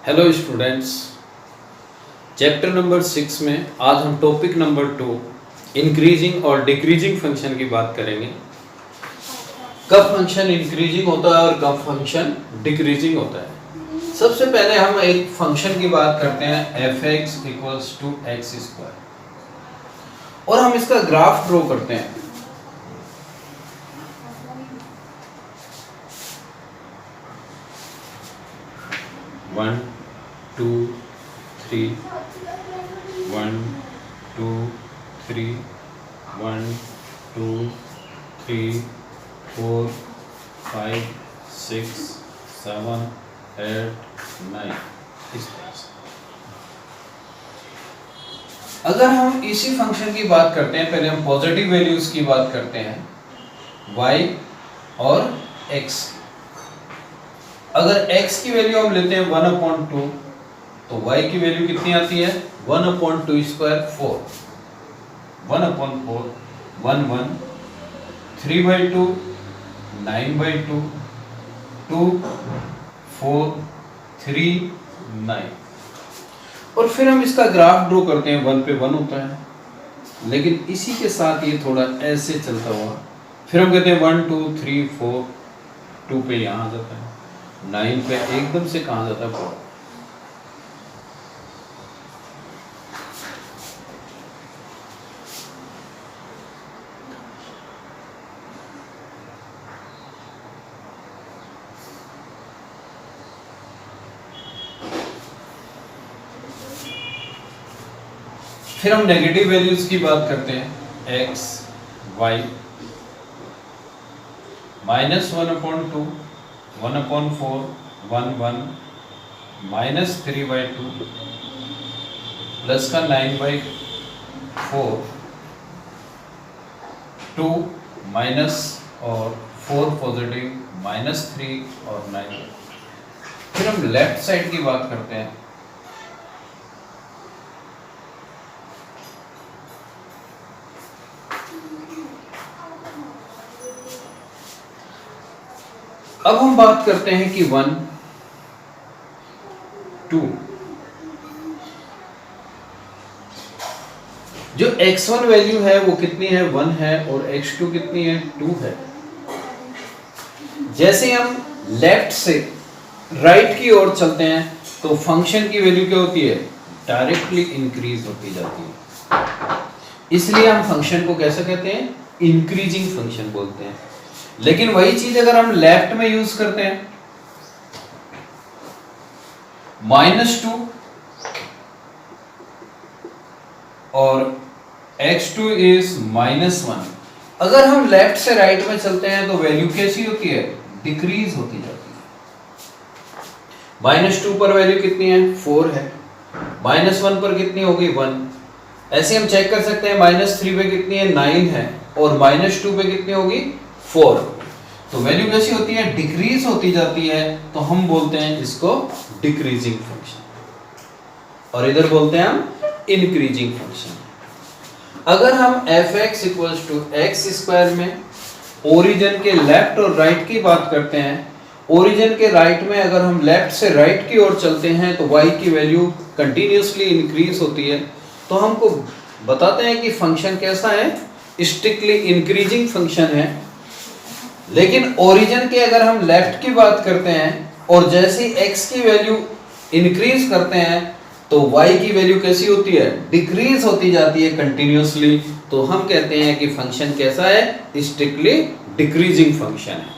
Hello students, chapter number 6 में आज हम टॉपिक नंबर 2 इंक्रीजिंग और डिक्रीजिंग फंक्शन की बात करेंगे। कब फंक्शन इंक्रीजिंग होता है और कब फंक्शन डिक्रीजिंग होता है। सबसे पहले हम एक फंक्शन की बात करते हैं f(x) = x² और हम इसका ग्राफ ड्रॉ करते हैं। One two three, 1 2 3, 1 2 3 4 5 6 7 8 9। इस तरह से अगर हम इसी फंक्शन की बात करते हैं, पहले हम पॉजिटिव वैल्यूज की बात करते हैं y और x। अगर x की वैल्यू हम लेते हैं 1/2 तो y की वैल्यू कितनी आती है 1/2 स्क्वायर 4, 1/4 1 1, 3/2 9/2, 2 4 3 9। और फिर हम इसका ग्राफ ड्रॉ करते हैं। 1 पे 1 होता है, लेकिन इसी के साथ ये थोड़ा ऐसे चलता हुआ, फिर हम कहते हैं 1 2 3 4, 2 पे यहाँ आ जाता है, 9 पे एकदम से कहाँ जाता है 4। फिर हम नेगेटिव वैल्यूज की बात करते हैं x y -1/2 1/4 1 1 -3/2 प्लस का 9/4 2 माइनस और 4 पॉजिटिव -3 और 9। फिर हम लेफ्ट साइड की बात करते हैं। अब हम बात करते हैं कि 1 2 जो x1 वैल्यू है वो कितनी है 1 है, और x2 कितनी है 2 है। जैसे हम लेफ्ट से राइट की ओर चलते हैं तो फंक्शन की वैल्यू क्या होती है डायरेक्टली इंक्रीज होती जाती है। इसलिए हम फंक्शन को कैसे कहते हैं इंक्रीजिंग फंक्शन बोलते हैं। लेकिन वही चीज अगर हम लेफ्ट में यूज करते हैं -2 और x2 इज -1, अगर हम लेफ्ट से राइट में चलते हैं तो वैल्यू कैसी होती है डिक्रीज होती जाती है। -2 पर वैल्यू कितनी है 4 है, -1 पर कितनी होगी 1। ऐसे हम चेक कर सकते हैं -3 पे कितनी है 9 है, और -2 पे कितनी होगी 4। तो वैल्यू कैसी होती है डिक्रीज होती जाती है, तो हम बोलते हैं इसको डिक्रीजिंग फंक्शन, और इधर बोलते हैं हम इंक्रीजिंग फंक्शन। अगर हम f(x) = x² में ओरिजिन के लेफ्ट और राइट की बात करते हैं, ओरिजिन के राइट में अगर हम लेफ्ट से राइट की ओर चलते हैं तो y की वैल्यू कंटिन्यूसली इंक्रीज होती है। तो हमको बताते हैं कि फंक्शन कैसा है स्ट्रिक्टली इंक्रीजिंग फंक्शन है। लेकिन ओरिजिन के अगर हम लेफ्ट की बात करते हैं और जैसे x की वैल्यू इंक्रीज करते हैं तो y की वैल्यू कैसी होती है डिक्रीज होती जाती है कंटिन्यूसली। तो हम कहते हैं कि फंक्शन कैसा है स्ट्रिक्टली डिक्रीजिंग फंक्शन है।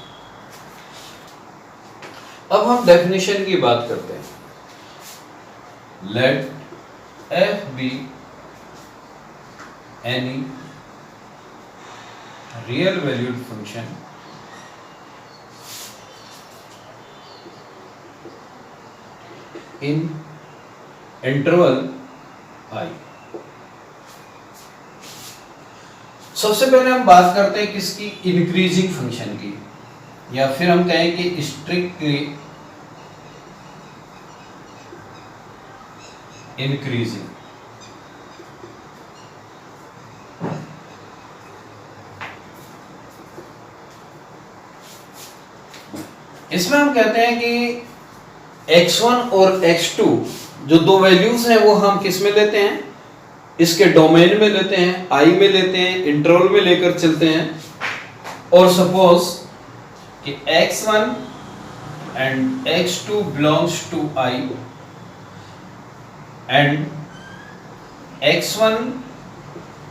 अब हम डेफिनेशन की बात करते हैं। Let f be any real valued function in interval i। सबसे पहले हम बात करते हैं किसकी इंक्रीजिंग फंक्शन की, या फिर हम कहें कि स्ट्रिक्टली इंक्रीजिंग। इसमें हम कहते हैं कि x1 और x2 जो दो वैल्यूज हैं वो हम किस में लेते हैं, इसके डोमेन में लेते हैं, i में लेते हैं, इंटरवल में लेकर चलते हैं। और सपोज कि x1 and x2 belongs to i and x1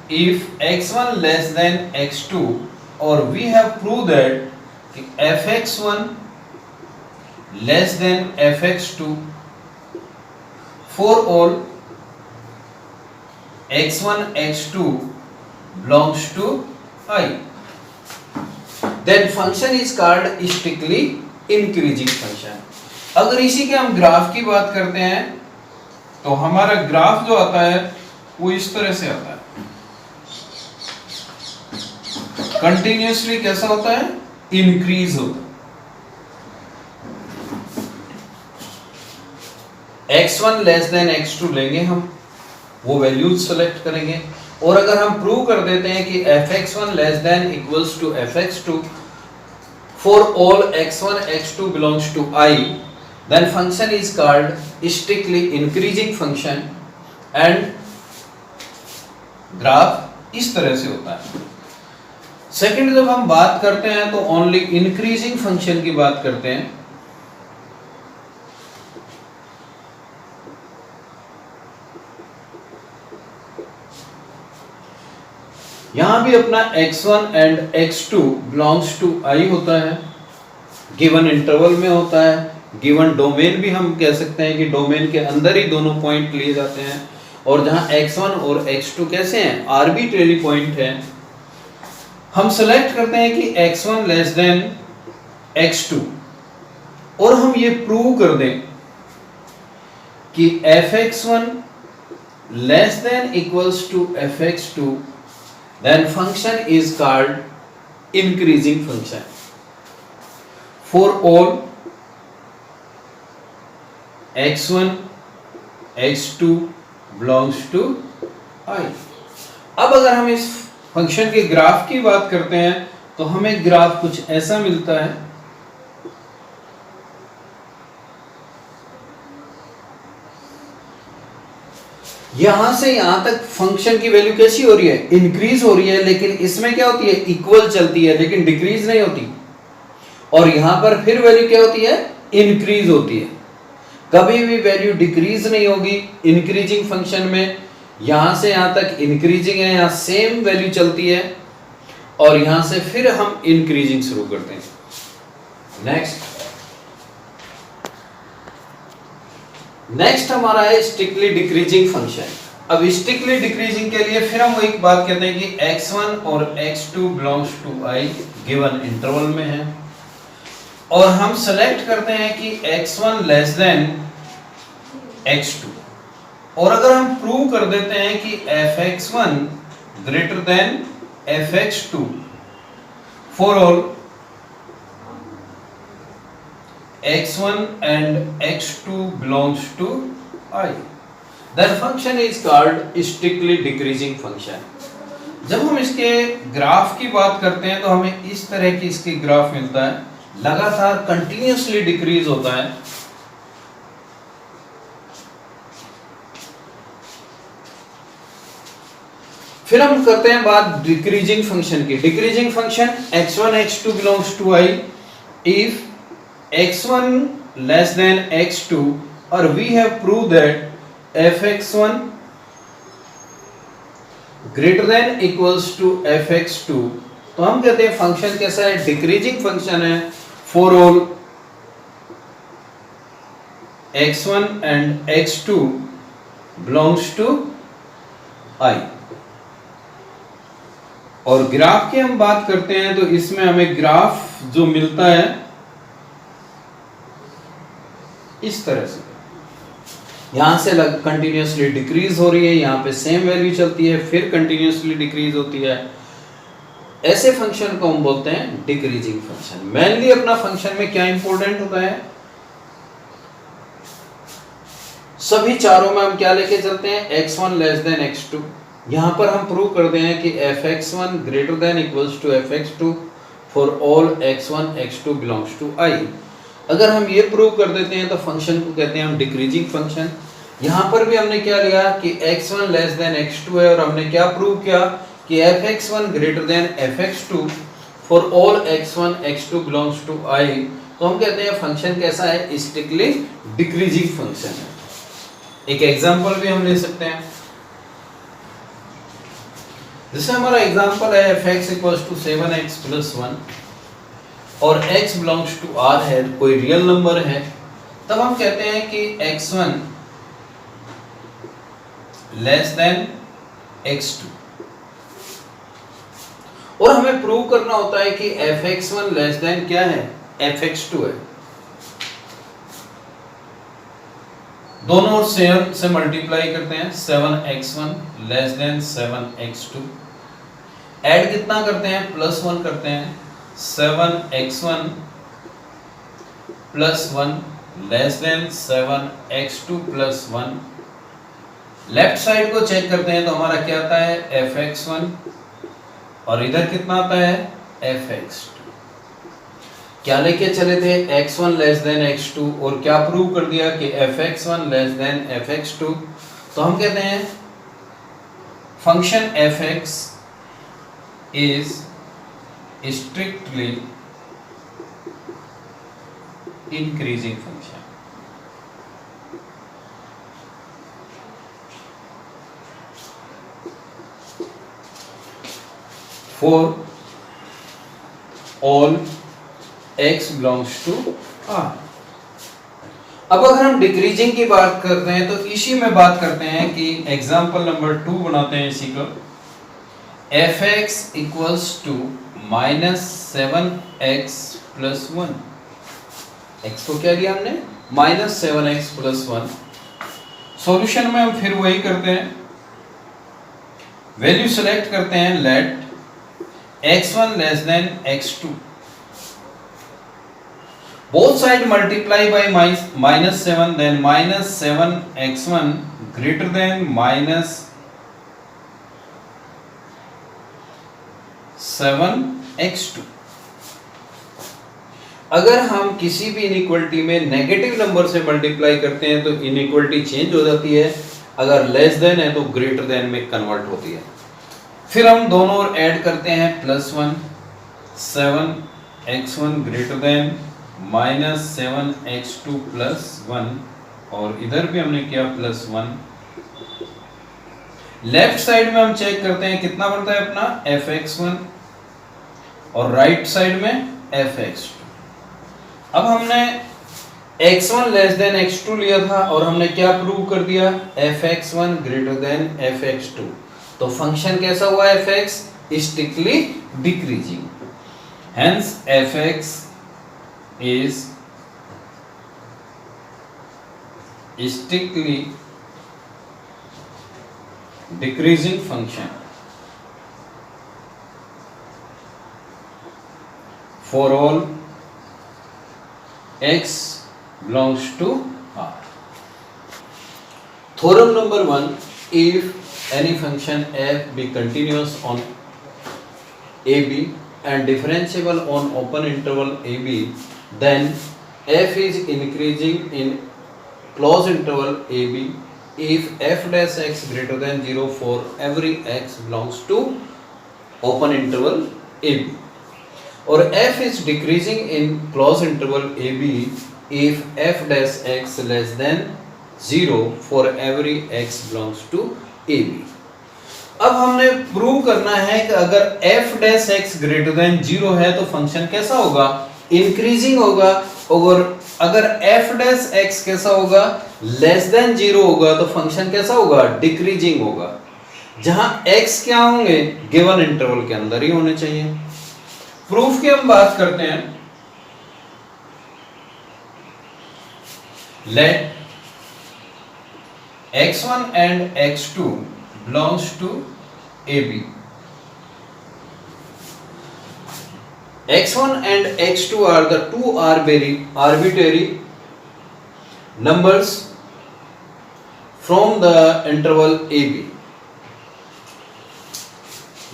if x1 less than x2, or we have proved that fx1 less than fx2 for all x1 x2 belongs to I, then function is called strictly increasing function। अगर इसी के हम graph की बात करते हैं तो हमारा ग्राफ जो आता है वो इस तरह से आता है, कंटिन्यूअसली कैसा होता है, इंक्रीज होता है। x1 लेस देन x2 लेंगे हम, वो वैल्यूज सेलेक्ट करेंगे, और अगर हम प्रूव कर देते हैं कि fx1 less than equals to fx2 for all x1 x2 belongs to I, then function is called strictly increasing function and graph इस तरह से होता है। सेकंड जब हम बात करते हैं तो ओनली इंक्रीजिंग फंक्शन की बात करते हैं। यहां भी अपना x1 and x2 belongs to I होता है, गिवन इंटरवल में होता है, गिवन डोमेन भी हम कह सकते हैं कि डोमेन के अंदर ही दोनों पॉइंट लिए जाते हैं, और जहां x1 और x2 कैसे हैं, आर्बिट्रेरी पॉइंट है। हम सेलेक्ट करते हैं कि x1 लेस देन x2 और हम ये प्रूव कर दें कि fx1 less than equals to fx2, then function is called increasing function for all x1 x2 belongs to I। अब अगर हम इस फंक्शन के ग्राफ की बात करते हैं तो हमें ग्राफ कुछ ऐसा मिलता है। यहां से यहां तक फंक्शन की वैल्यू कैसी हो रही है, इंक्रीज हो रही है, लेकिन इसमें क्या होती है, इक्वल चलती है लेकिन डिक्रीज नहीं होती। और यहां पर फिर वैल्यू क्या होती है, इंक्रीज होती है। कभी भी वैल्यू डिक्रीज नहीं होगी इंक्रीजिंग फंक्शन में। यहां से यहां तक इंक्रीजिंग है, यहां सेम वैल्यू चलती है, और यहां से फिर हम इंक्रीजिंग शुरू करते हैं। नेक्स्ट हमारा है स्ट्रिक्टली डिक्रीजिंग फंक्शन। अब स्ट्रिक्टली डिक्रीजिंग के लिए फिर हम वही बात कहते हैं कि x1 और x2 belongs to I given interval में है, और हम सेलेक्ट करते हैं कि x1 लेस देन x2, और अगर हम प्रूव कर देते हैं कि fx1 greater than fx2 for all x1 and x2 belongs to I, then function is called strictly decreasing function। जब हम इसके ग्राफ की बात करते हैं तो हमें इस तरह की इसकी ग्राफ मिलता है, लगातार कंटिन्यूअसली डिक्रीज होता है। फिर हम करते हैं बात डिक्रीजिंग फंक्शन की। Decreasing function x1 x2 belongs to I if x1 less than x2, or we have proved that fx1 greater than equals to fx2, तो हम कहते हैं फंक्शन कैसा है, डिक्रीजिंग फंक्शन है for all x1 and x2 belongs to I। और graph की हम बात करते हैं तो इसमें हमें ग्राफ जो मिलता है इस तरह से, यहां से कंटिन्यूअसली डिक्रीज हो रही है, यहां पे सेम वैल्यू चलती है, फिर कंटिन्यूअसली डिक्रीज होती है। ऐसे फंक्शन को हम बोलते हैं डिक्रीजिंग फंक्शन। मेनली अपना फंक्शन में क्या इंपॉर्टेंट होता है, सभी चारों में हम क्या लेके चलते हैं, x1 लेस देन x2। यहां पर हम प्रूव करते हैं कि fx1 greater than equals to fx2 for all x1 x2 belongs to I। अगर हम ये प्रूव कर देते हैं तो फंक्शन को कहते हैं हम डिक्रीजिंग फंक्शन। यहाँ पर भी हमने क्या लिया कि x1 लेस देन x2 है और हमने क्या प्रूव किया कि fx1 greater than fx2 for all x1 x2 belongs to I। तो हम कहते हैं फंक्शन कैसा है, स्ट्रिक्टली डिक्रीजिंग फंक्शन है। एक एग्जांपल भी हम ले सकते हैं, जैसे हमारा एग्जांपल है fx equals to 7x plus 1 और x बिलोंग्स टू R है, कोई रियल नंबर है, तब हम कहते हैं कि x1 लेस देन x2 और हमें प्रूव करना होता है कि fx1 लेस देन क्या है, fx2 है। दोनों ओर से मल्टीप्लाई करते हैं, 7x1 less than 7x2, add कितना करते हैं, प्लस 1 करते हैं, 7x1 plus 1 less than 7x2 plus 1। Left side को चेक करते हैं तो हमारा क्या आता है, fx1 और इधर कितना आता है, fx2। क्या लेके चले थे, x1 लेस देन x2 और क्या प्रूव कर दिया कि fx1 लेस देन fx2। तो हम कहते हैं function fx is strictly increasing function. For all x belongs to R। अब अगर हम डिक्रीजिंग की बात करते हैं तो इसी में बात करते हैं कि एग्जांपल नंबर 2 बनाते हैं इसी को। fx equals to -7x plus 1। x को क्या लिया हमने, -7x प्लस 1। सॉल्यूशन में हम फिर वही करते हैं, वैल्यू सेलेक्ट करते हैं, late x1 less than x2, both side multiply by -7, then -7x1 greater than -7x2। अगर हम किसी भी इनइक्वालिटी में नेगेटिव नंबर से मल्टीप्लाई करते हैं तो इनइक्वालिटी चेंज हो जाती है, अगर लेस देन है तो ग्रेटर देन में कन्वर्ट होती है। फिर हम दोनों ओर ऐड करते हैं, +1 7x1 greater than -7x2 plus 1 और इधर भी हमने किया +1। लेफ्ट साइड में हम चेक करते हैं कितना बनता है अपना fx1 और राइट साइड में fx2। अब हमने x1 लेस देन x2 लिया था और हमने क्या प्रूव कर दिया, fx1 ग्रेटर देन fx2। तो फंक्शन कैसा हुआ, fx strictly decreasing, hence fx is strictly decreasing function for all x belongs to R। Theorem number 1, if any function f be continuous on AB and differentiable on open interval AB, then f is increasing in closed interval AB if f dash x greater than 0 for every x belongs to open interval AB, or f is decreasing in closed interval AB if f dash x less than 0 for every x belongs to AB। अब हमने prove करना है कि अगर f dash x greater than 0 है तो function कैसा होगा, इंक्रीजिंग होगा, और अगर f डैश x कैसा होगा, लेस देन 0 होगा तो फंक्शन कैसा होगा, डिक्रीजिंग होगा। जहां x क्या होंगे, गिवन इंटरवल के अंदर ही होने चाहिए। प्रूफ की हम बात करते हैं, late x1 and x2 belongs to AB। x1 and x2 are the two arbitrary numbers from the interval AB।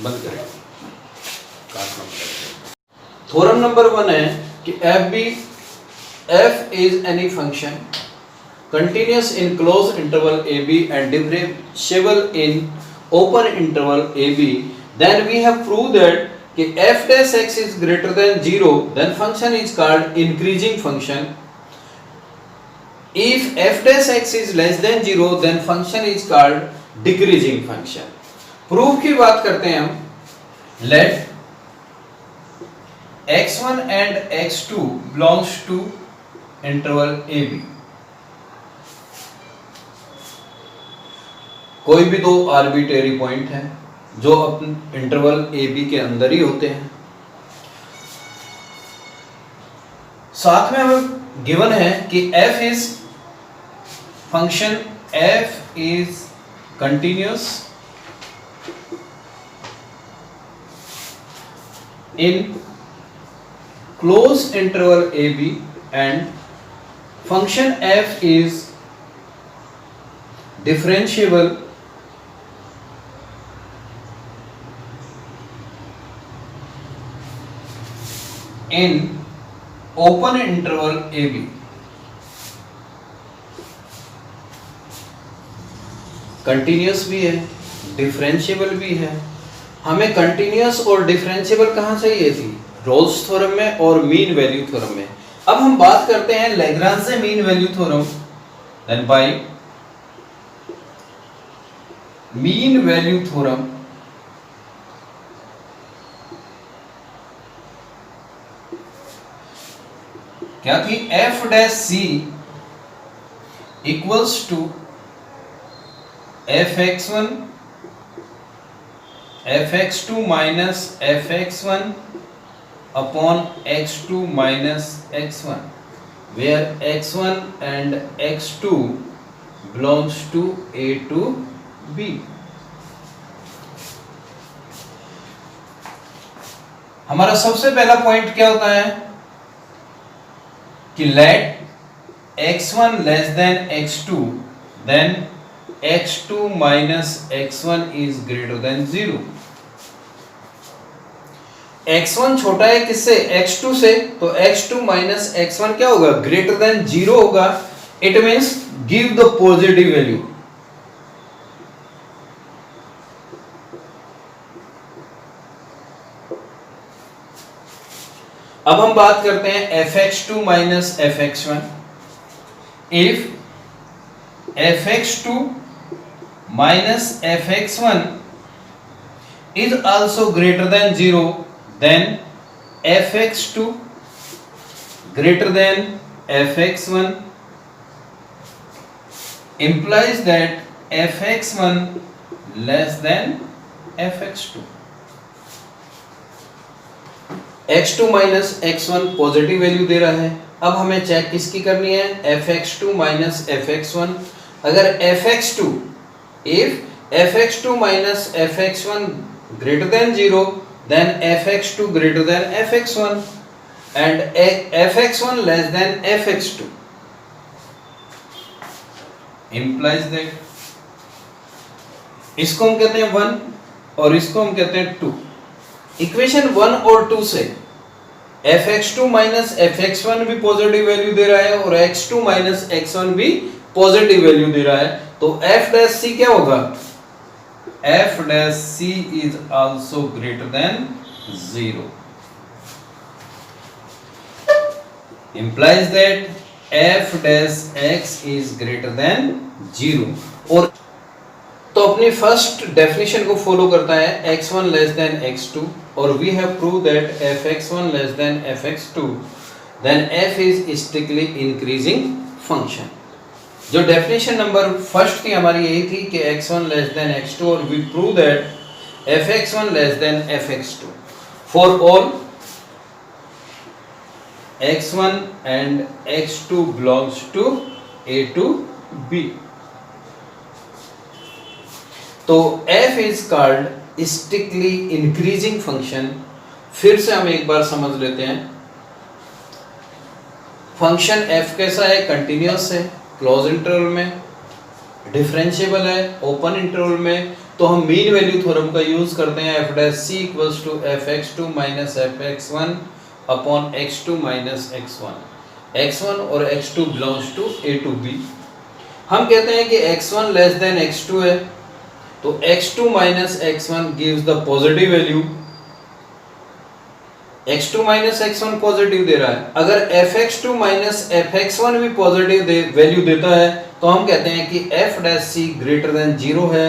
बंद करें, थ्योरम नंबर 1 है कि f भी f is any function continuous in closed interval ab and differentiable in open interval ab, then we have proved that कि f dash x is greater than 0, then function is called increasing function. If f dash x is less than 0, then function is called decreasing function. Proof की बात करते हैं हम. Let x1 and x2 belongs to interval ab. कोई भी दो arbitrary point है जो अपने इंटरवल ए बी के अंदर ही होते हैं. साथ में हमें गिवन है कि f is function f is continuous in close interval A B and function f is differentiable in open interval A B. Continuous भी है, डिफरेंशिएबल भी है. हमें कंटिन्यूअस और डिफरेंशिएबल कहां चाहिए थी? रोल्स थ्योरम में और मीन वैल्यू थ्योरम में. अब हम बात करते हैं Lagrange mean value theorem. Then by mean value theorem क्या थी? F dash C equals to F X one F X two minus F X one upon X two minus X one, where X one and X two belongs to A to B. हमारा सबसे पहला point क्या होता है कि let x1 less than x2, then x2 minus x1 is greater than 0. x1 छोटा है किससे? x2 से. तो x2 माइनस x1 क्या होगा? ग्रेटर देन 0 होगा. It means give the positive value. अब हम बात करते हैं fx2 minus fx1. If fx2 minus fx1 is also greater than 0, then fx2 greater than fx1 implies that fx1 less than fx2. x2 minus x1 positive value दे रहा है. अब हमें चेक किसकी करनी है? fx2 minus fx1. अगर fx2 if fx2 minus fx1 greater than 0, then fx2 greater than fx1 and fx1 less than fx2 implies that. इसको हम कहते हैं 1 और इसको हम कहते हैं 2. इक्वेशन 1 और 2 से fx2 माइनस fx1 भी पॉजिटिव वैल्यू दे रहा है और x2 माइनस x1 भी पॉजिटिव वैल्यू दे रहा है. तो f डैश c क्या होगा? f dash c is also greater than 0. implies that f dash x is greater than 0. और तो अपनी फर्स्ट डेफिनेशन को फॉलो करता है x1 लेस देन x2 और we have prove that fx1 less than fx2 then f is strictly increasing function. जो definition number first थी हमारी यही थी कि x1 लेस देन x2 और we prove that fx1 less than fx2 for all x1 and x2 belongs to a to b. तो f is called strictly increasing function. फिर से हम एक बार समझ लेते हैं. फंक्शन f कैसा है? कंटिन्यूअस है क्लोज इंटरवल में, डिफरेंशिएबल है ओपन इंटरवल में. तो हम मीन वैल्यू थ्योरम का यूज करते हैं. f dash c equals to fx2 minus fx1 upon x2 minus x1. x1 और x2 belongs to a to b। हम कहते हैं कि x1 लेस देन x2 है, तो x2 minus x1 gives the positive value. x2 minus x1 positive दे रहा है। अगर fx2 माइनस fx1 भी पॉजिटिव वैल्यू देता है तो हम कहते हैं कि f dash c greater than 0 है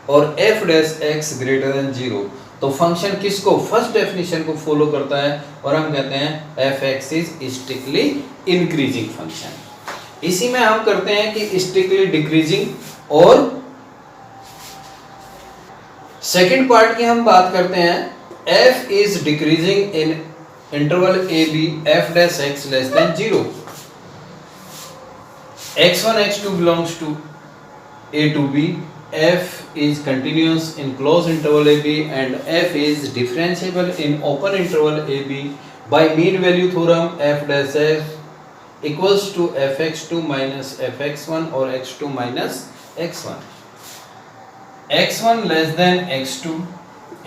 और f dash x greater than 0। तो फंक्शन किसको, फर्स्ट डेफिनेशन को फॉलो करता है और हम कहते हैं fx is strictly increasing function. इसी में हम करते हैं कि स्ट्रिक्टली डिक्रीजिंग। और सेकंड पार्ट की हम बात करते हैं, f is decreasing in interval AB f dash x less than 0। x1 x2 belongs to a to b, f is continuous in closed interval AB and f is differentiable in open interval AB by mean value theorem। f dash f equals to fx2 minus fx1 or x2 minus x1। x1 less than x2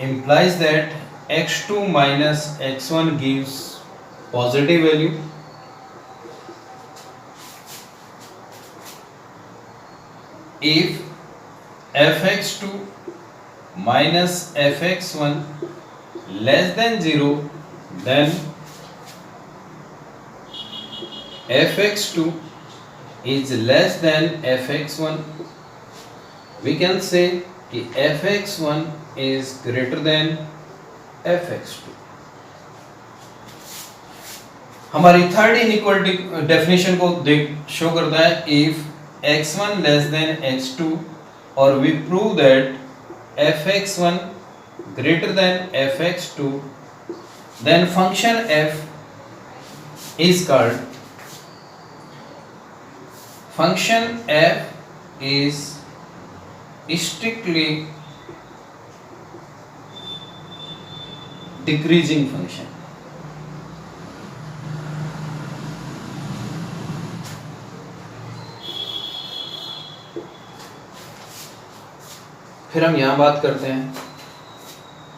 implies that x2 minus x1 gives positive value। If fx2 minus fx1 less than 0, then fx2 is less than fx1। We can say कि fx1 is greater than fx2। हमारी third inequality definition को show करता है, if x1 less than x2 और we prove that fx1 greater than fx2, then function f is called, function f is strictly decreasing function। फिर हम यहां बात करते हैं,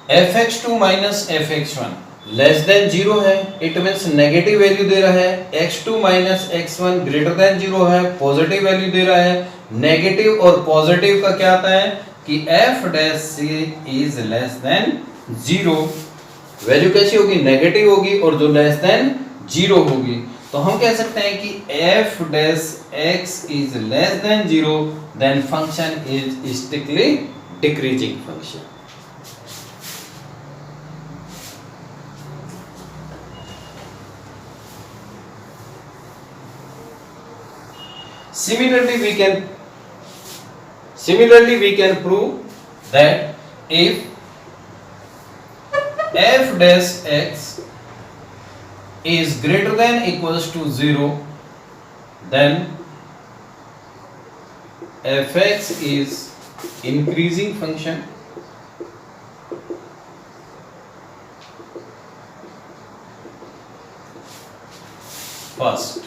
fx2 minus fx1 less than 0 है, इट मींस नेगेटिव वैल्यू दे रहा है। x2 minus x1 greater than 0 है, पॉजिटिव वैल्यू दे रहा है। नेगेटिव और पॉजिटिव का क्या आता है कि f dash c is less than 0। Value कैसी होगी, नेगेटिव होगी और जो लेस देन 0 होगी। तो हम कह सकते हैं कि f dash x is less than 0, then function is strictly decreasing function. Similarly, we can prove that if f dash x is greater than equals to 0, then fx is increasing function। First,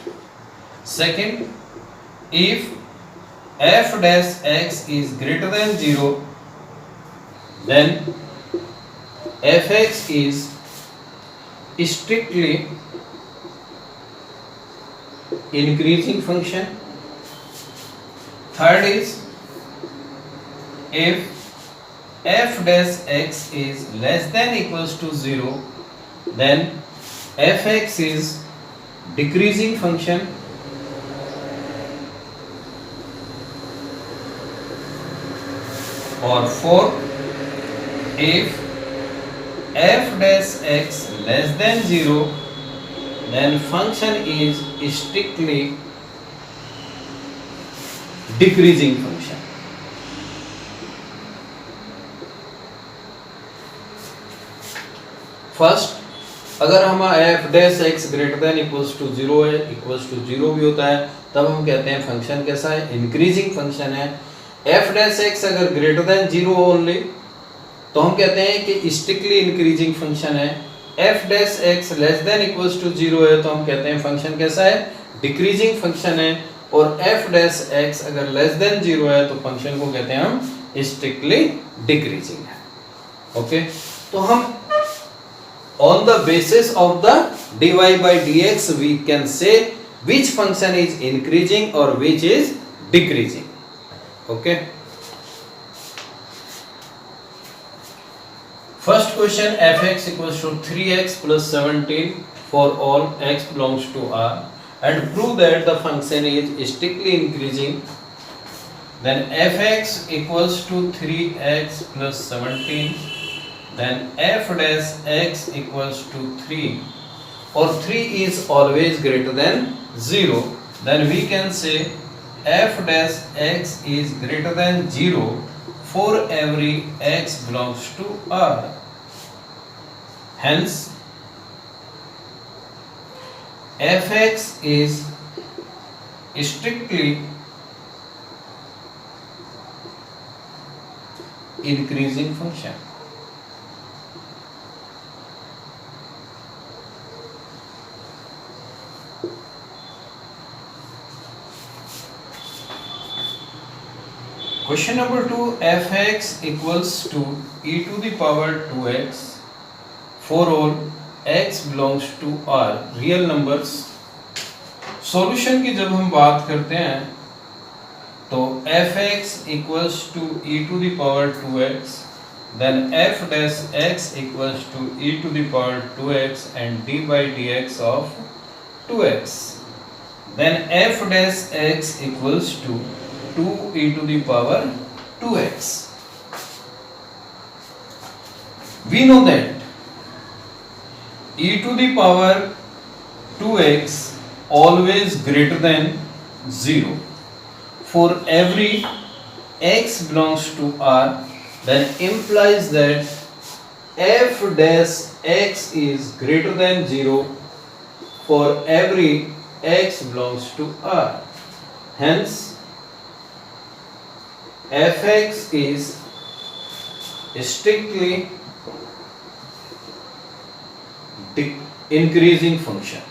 second, if f dash x is greater than 0, then fx is strictly increasing function। Third is, if f dash x is less than equals to 0, then fx is decreasing function। और fourth, if f dash x less than 0, then function is strictly decreasing function। First, अगर हमारा f dash x greater than equals to 0 है, equals to 0 भी होता है, तब हम कहते हैं फंक्शन कैसा है, इंक्रीजिंग फंक्शन है। f डैश x अगर ग्रेटर देन 0 ओनली तो हम कहते हैं कि स्ट्रिक्टली इंक्रीजिंग फंक्शन है। f dash x less than equals to 0 है तो हम कहते हैं फंक्शन कैसा है, डिक्रीजिंग फंक्शन है। और f डैश x अगर लेस देन 0 है तो फंक्शन को कहते हैं हम स्ट्रिक्टली डिक्रीजिंग है। ओके, तो हम On the basis of the dy by dx we can say which function is increasing or which is decreasing. Okay. First question, fx equals to 3x plus 17 for all x belongs to R, and prove that the function is strictly increasing. Then fx equals to 3x plus 17, then f dash x equals to 3, or 3 is always greater than 0, then we can say f dash x is greater than 0 for every x belongs to R. Hence, fx is strictly increasing function. Question number 2, fx equals to e to the power 2x for all x belongs to R, real numbers. Solution की जब हम बात करते हैं तो fx equals to e to the power 2x, then f dash x equals to e to the power 2x and d by dx of 2x, then f dash x equals to 2 e to the power 2x. We know that e to the power 2x always greater than 0 for every x belongs to R, then implies that f dash x is greater than 0 for every x belongs to R. Hence, fx is strictly increasing function.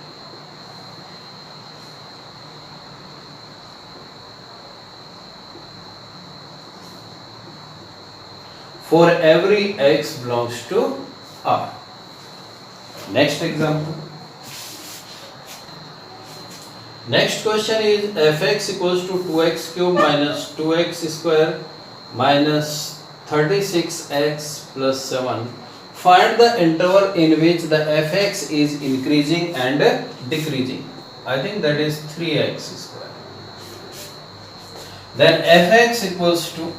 For every x belongs to R. Next example. Next question is fx equals to 2x cube minus 2x square minus 36x plus 7. Find the interval in which the fx is increasing and decreasing. I think that is 3x square. Then fx equals to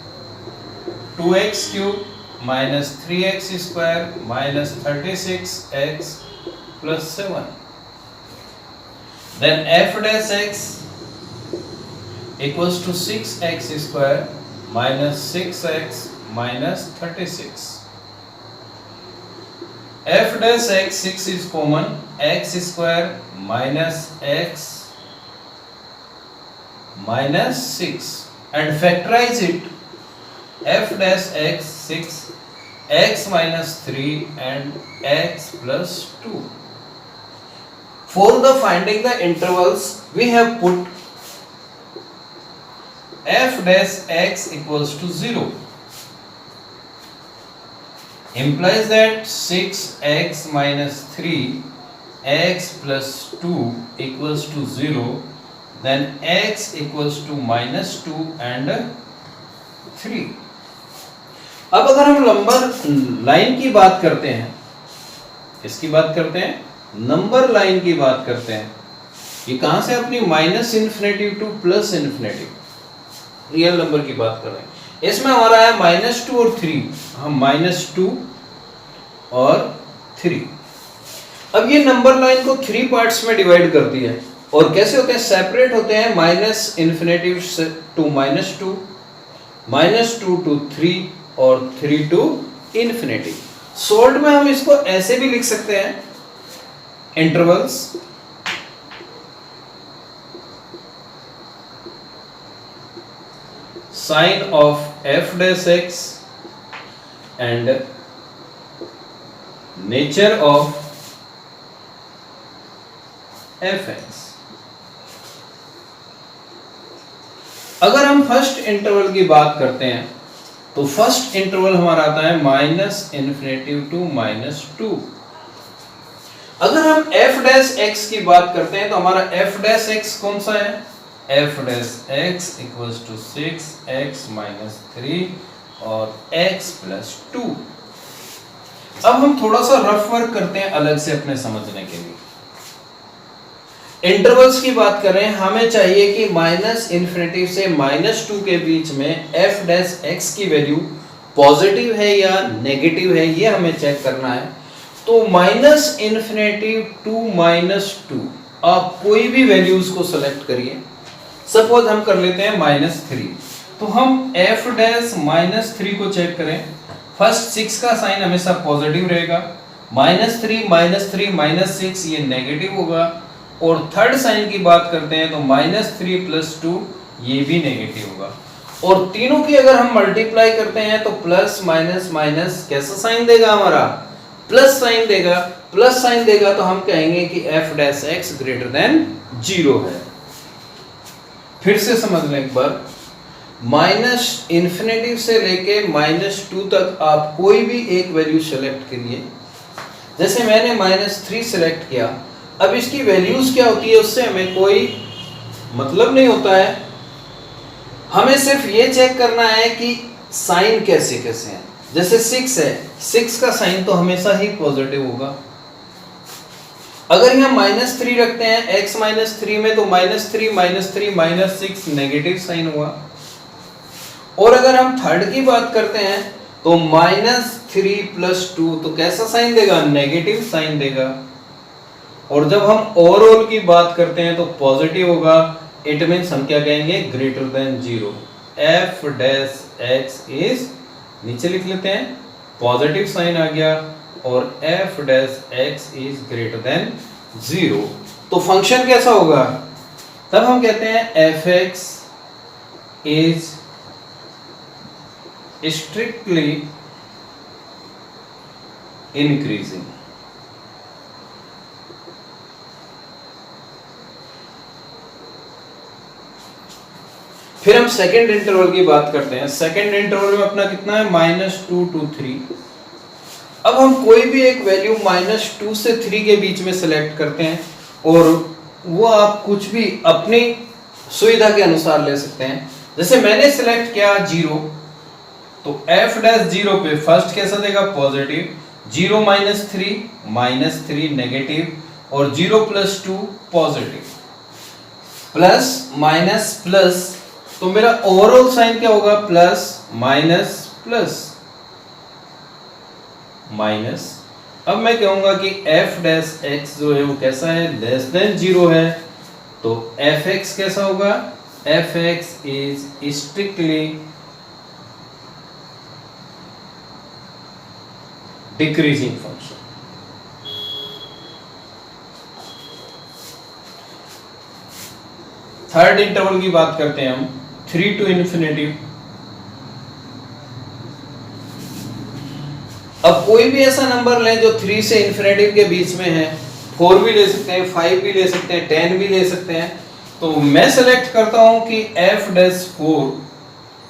2x cube minus 3x square minus 36x plus 7. Then f dash x equals to 6x square minus 6x minus 36. f dash x, 6 is common, x square minus x minus 6, and factorize it. F dash x 6, x minus 3 and x plus 2. For the finding the intervals, we have put f dash x equals to 0. Implies that 6x minus 3 x plus 2 equals to 0, then x equals to minus 2 and 3. अब अगर हम number line की बात करते हैं, इसकी बात करते हैं, नंबर लाइन की बात करते हैं, ये कहां से अपनी minus infinitive two plus infinitive real number की बात कर रहे हैं. इसमें हमारा है -2 और 3, हम -2 और 3. अब ये नंबर लाइन को 3 पार्ट्स में डिवाइड करती है, और कैसे होते हैं, सेपरेट होते हैं, माइनस इन्फिनेटिव टू -2, -2 टू 3 और 3 टू इन्फिनेटिव. सोल्ड में हम इसको ऐसे भी लिख सकते हैं, intervals sign of f dash x and nature of fx. अगर हम फर्स्ट इंटरवल की बात करते हैं तो फर्स्ट इंटरवल हमारा आता है -∞ टू -2. अगर हम f डैश x की बात करते हैं तो हमारा f डैश x कौन सा है? f dash x equals to 6x minus 3 और x प्लस 2। अब हम थोड़ा सा रफ वर्क करते हैं अलग से अपने समझने के लिए। इंटरवल्स की बात करें, हमें चाहिए कि माइनस इन्फिनिटी से माइनस 2 के बीच में f डैश x की वैल्यू पॉजिटिव है या नेगेटिव है, ये हमें चेक करना है। तो माइनस इन्फिनिटी टू माइनस 2 आप कोई भी वैल्यूज को सेलेक्ट करिए। सपोज हम कर लेते हैं माइनस 3, तो हम f डैश माइनस 3 को चेक करें। फर्स्ट 6 का साइन हमेशा पॉजिटिव रहेगा, माइनस 3 माइनस 6 ये नेगेटिव होगा, और थर्ड साइन की बात करते हैं तो माइनस 3 प्लस 2 ये भी नेगेटिव होगा। और तीनों की अगर हम मल्टीप्लाई करते हैं तो प्लस माइनस माइनस कैसा साइन देगा? हमारा प्लस साइन देगा। प्लस साइन देगा तो हम कहेंगे कि f dash x greater than 0 है। फिर से समझ लें एक बार, माइनस इन्फिनिटी से लेके माइनस 2 तक आप कोई भी एक वैल्यू सेलेक्ट करिए। जैसे मैंने माइनस 3 सेलेक्ट किया, अब इसकी वैल्यूज क्या होती है उससे हमें कोई मतलब नहीं होता है, हमें सिर्फ ये चेक करना है कि साइन कैसे कैसे हैं। जैसे 6 है, 6 का साइन तो हमेशा ही पॉजिटिव होगा। अगर यहाँ माइनस 3 रखते हैं x माइनस 3 में, तो माइनस 3 माइनस 6 नेगेटिव साइन हुआ। और अगर हम थर्ड की बात करते हैं तो माइनस 3 प्लस 2 तो कैसा साइन देगा? नेगेटिव साइन देगा। और जब हम ओवरऑल की बात करते हैं तो पॉजिटिव होगा। इट मींस हम क्या कहेंगे? Greater than 0। f dash x is, नीचे लिख लेते हैं, पॉजिटिव साइन आ गया, और f dash x is greater than 0। तो फंक्शन कैसा होगा? तब हम कहते हैं f(x) इज स्ट्रिक्टली इंक्रीजिंग। फिर हम सेकेंड इंटरवल की बात करते हैं। सेकेंड इंटरवल में अपना कितना है? -2 to 3। अब हम कोई भी एक वैल्यू -2 से 3 के बीच में सेलेक्ट करते हैं, और वो आप कुछ भी अपनी सुविधा के अनुसार ले सकते हैं। जैसे मैंने सेलेक्ट किया 0, तो f डैश 0 पे फर्स्ट कैसा देगा? पॉजिटिव। 0 माइनस 3 नेगेटिव, और 0 plus 2 positive. Plus minus plus, तो मेरा ओवरऑल साइन क्या होगा? Plus minus plus minus. अब मैं कहूंगा कि f डैश x जो है वो कैसा है? लेस देन 0 है। तो f(x) कैसा होगा? f(x) is strictly decreasing function. Third interval की बात करते हैं हम, 3 to infinity। अब कोई भी ऐसा नंबर लें जो 3 से इन्फिनिटी के बीच में है। 4 भी ले सकते हैं, 5 भी ले सकते हैं, 10 भी ले सकते हैं। तो मैं सेलेक्ट करता हूं कि f डैश 4,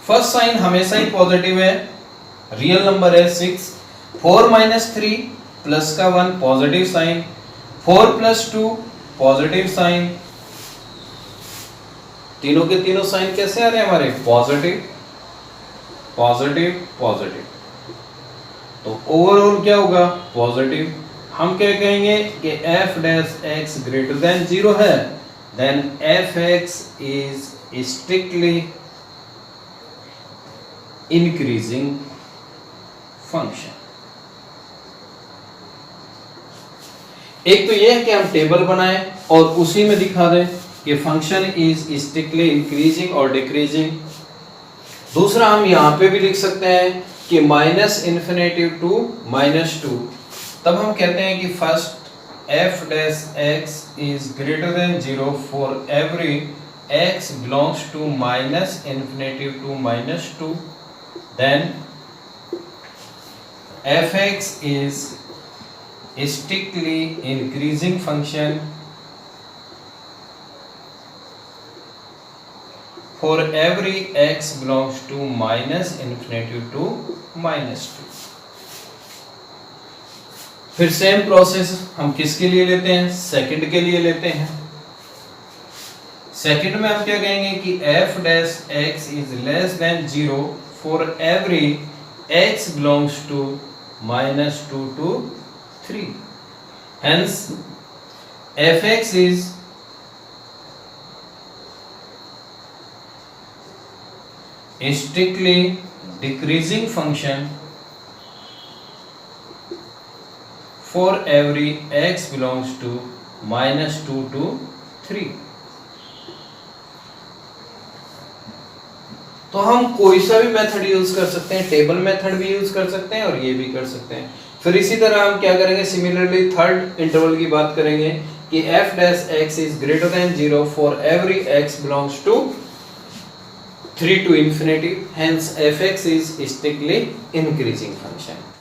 फर्स्ट साइन हमेशा ही पॉजिटिव है, रियल नंबर है 6। 4 माइनस 3 प्लस का 1 positive sign, 4 plus 2 positive sign. तीनों के तीनों साइन कैसे आ रहे हैं हमारे? Positive positive positive. तो ओवरऑल क्या होगा? पॉजिटिव। हम क्या कहेंगे कि f dash x greater than 0 है, then f(x) is strictly increasing function. एक तो यह है कि हम टेबल बनाएं और उसी में दिखा दें कि फंक्शन इज स्ट्रिक्टली इंक्रीजिंग और डिक्रीजिंग। दूसरा हम यहाँ पे भी लिख सकते हैं कि माइनस इन्फिनिटी टू -2। तब हम कहते हैं कि first f dash x is greater than 0 for every x belongs to minus infinity to -2, then f(x) is strictly increasing function for every x belongs to minus infinity to -2। फिर same process हम किसके लिए लेते हैं, second के लिए लेते हैं। सेकंड में हम क्या कहेंगे कि f dash x is less than 0 for every x belongs to -2 to 3, hence fx is a strictly decreasing function for every x belongs to -2 to 3। तो हम कोई सा भी मेथड यूज कर सकते हैं, टेबल मेथड भी यूज कर सकते हैं और ये भी कर सकते हैं। फिर इसी तरह हम क्या करेंगे, सिमिलरली थर्ड इंटरवल की बात करेंगे कि f dash x is greater than 0 for every x belongs to 3 to infinity, hence fx is strictly increasing function।